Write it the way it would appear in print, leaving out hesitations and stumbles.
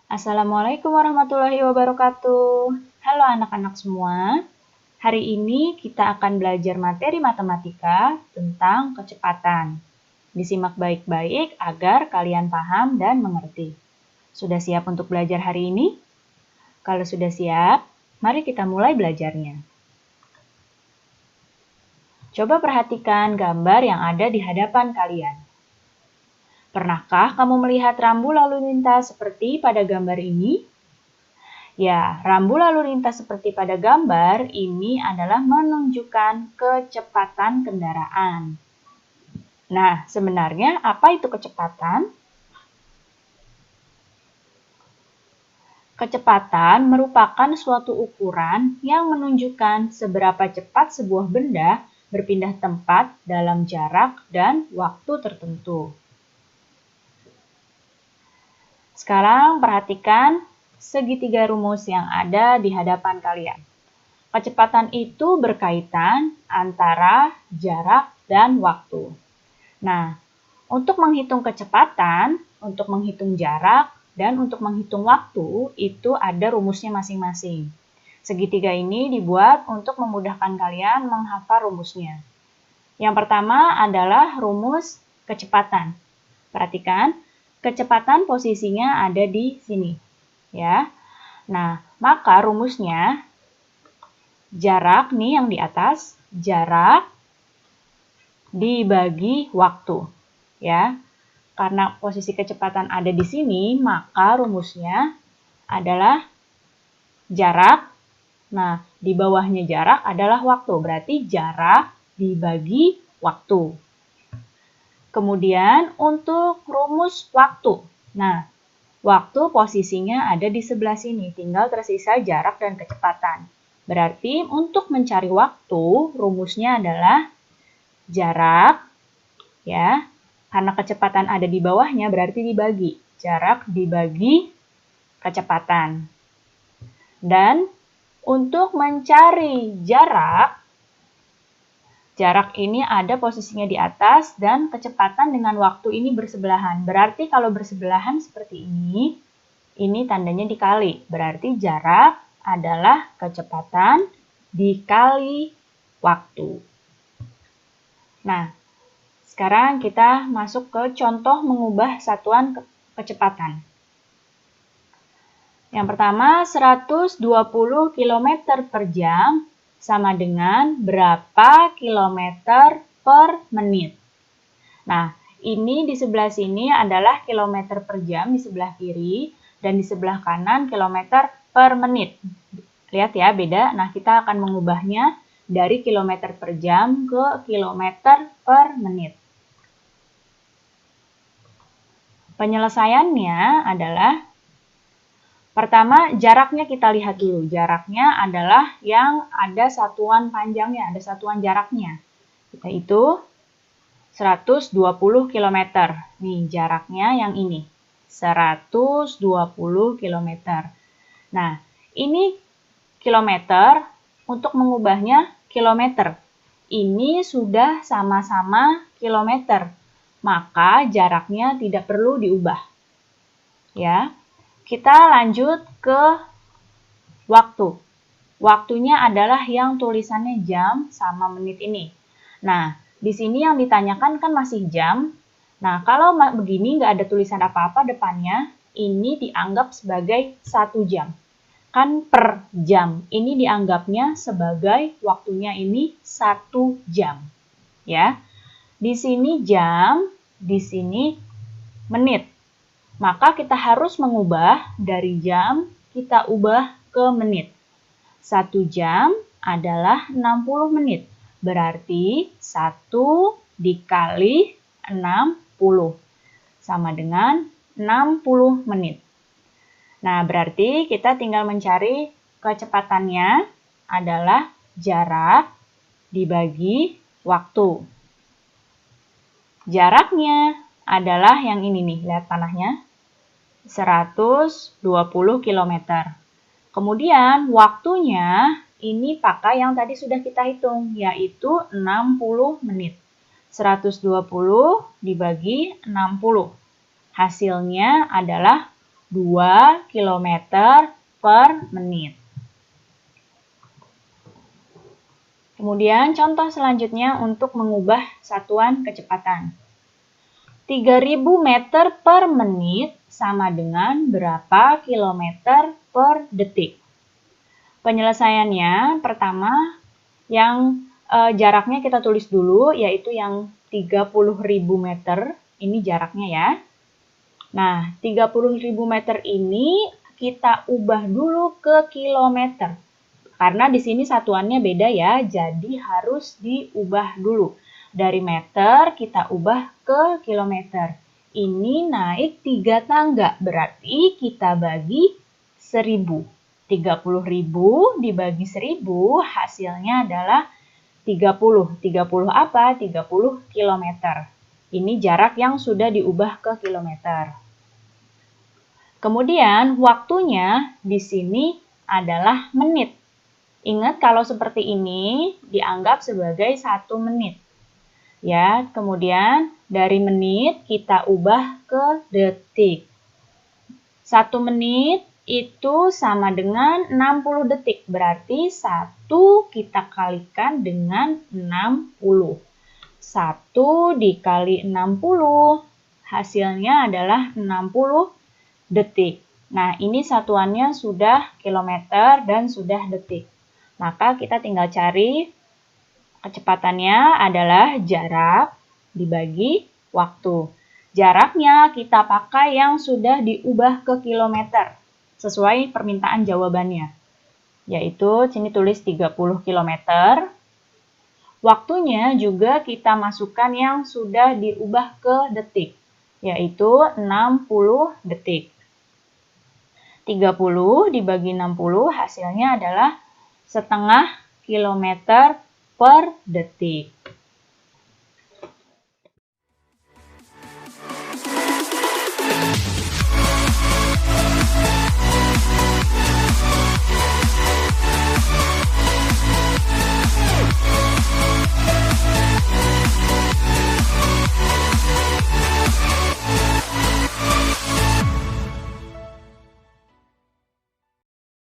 Assalamualaikum warahmatullahi wabarakatuh. Halo anak-anak semua. Hari ini kita akan belajar materi matematika tentang kecepatan. Disimak baik-baik agar kalian paham dan mengerti. Sudah siap untuk belajar hari ini? Kalau sudah siap, mari kita mulai belajarnya. Coba perhatikan gambar yang ada di hadapan kalian. Pernahkah kamu melihat rambu lalu lintas seperti pada gambar ini? Ya, rambu lalu lintas seperti pada gambar ini adalah menunjukkan kecepatan kendaraan. Nah, sebenarnya apa itu kecepatan? Kecepatan merupakan suatu ukuran yang menunjukkan seberapa cepat sebuah benda berpindah tempat dalam jarak dan waktu tertentu. Sekarang perhatikan segitiga rumus yang ada di hadapan kalian. Kecepatan itu berkaitan antara jarak dan waktu. Nah, untuk menghitung kecepatan, untuk menghitung jarak, dan untuk menghitung waktu, itu ada rumusnya masing-masing. Segitiga ini dibuat untuk memudahkan kalian menghafal rumusnya. Yang pertama adalah rumus kecepatan. Perhatikan, kecepatan posisinya ada di sini, ya. Nah, maka rumusnya jarak nih yang di atas, jarak dibagi waktu, ya. Karena posisi kecepatan ada di sini, maka rumusnya adalah jarak. Nah, di bawahnya jarak adalah waktu, berarti jarak dibagi waktu. Kemudian untuk rumus waktu. Nah, waktu posisinya ada di sebelah sini, tinggal tersisa jarak dan kecepatan. Berarti untuk mencari waktu, rumusnya adalah jarak, ya. Karena kecepatan ada di bawahnya, berarti dibagi. Jarak dibagi kecepatan. Dan untuk mencari jarak, jarak ini ada posisinya di atas dan kecepatan dengan waktu ini bersebelahan. Berarti kalau bersebelahan seperti ini tandanya dikali. Berarti jarak adalah kecepatan dikali waktu. Nah, sekarang kita masuk ke contoh mengubah satuan kecepatan. Yang pertama, 120 km per jam sama dengan berapa kilometer per menit. Nah, ini di sebelah sini adalah kilometer per jam di sebelah kiri dan di sebelah kanan kilometer per menit. Lihat ya, beda. Nah, kita akan mengubahnya dari kilometer per jam ke kilometer per menit. Penyelesaiannya adalah pertama, jaraknya kita lihat dulu. Jaraknya adalah yang ada satuan panjangnya, ada satuan jaraknya. Kita hitung 120 km. Nih, jaraknya yang ini. 120 km. Nah, ini kilometer, untuk mengubahnya kilometer. Ini sudah sama-sama kilometer, maka jaraknya tidak perlu diubah. Ya. Kita lanjut ke waktu. Waktunya adalah yang tulisannya jam sama menit ini. Nah, di sini yang ditanyakan kan masih jam. Nah, kalau begini nggak ada tulisan apa-apa depannya, ini dianggap sebagai 1 jam. Kan per jam. Ini dianggapnya sebagai waktunya ini 1 jam. Ya. Di sini jam, di sini menit. Maka kita harus mengubah dari jam, kita ubah ke menit. 1 jam adalah 60 menit. Berarti 1 dikali 60 sama dengan 60 menit. Nah, berarti kita tinggal mencari kecepatannya adalah jarak dibagi waktu. Jaraknya adalah yang ini nih, lihat panahnya, 120 km. Kemudian waktunya ini pakai yang tadi sudah kita hitung, yaitu 60 menit. 120 dibagi 60. Hasilnya adalah 2 km per menit. Kemudian contoh selanjutnya untuk mengubah satuan kecepatan. 3000 meter per menit sama dengan berapa kilometer per detik? Penyelesaiannya pertama yang jaraknya kita tulis dulu, yaitu yang 30.000 meter. Ini jaraknya ya. Nah, 30.000 meter ini kita ubah dulu ke kilometer. Karena di sini satuannya beda ya, jadi harus diubah dulu. Dari meter kita ubah ke kilometer. Ini naik 3 tangga, berarti kita bagi 1000. 30.000 dibagi 1000 hasilnya adalah 30. 30 apa? 30 kilometer. Ini jarak yang sudah diubah ke kilometer. Kemudian waktunya di sini adalah menit. Ingat kalau seperti ini dianggap sebagai 1 menit. Ya, kemudian dari menit kita ubah ke detik. 1 menit itu sama dengan 60 detik. Berarti 1 kita kalikan dengan 60. 1 dikali 60 hasilnya adalah 60 detik. Nah, ini satuannya sudah kilometer dan sudah detik. Maka kita tinggal cari kecepatannya adalah jarak dibagi waktu. Jaraknya kita pakai yang sudah diubah ke kilometer sesuai permintaan jawabannya. Yaitu sini tulis 30 km. Waktunya juga kita masukkan yang sudah diubah ke detik, yaitu 60 detik. 30 dibagi 60 hasilnya adalah setengah kilometer per detik.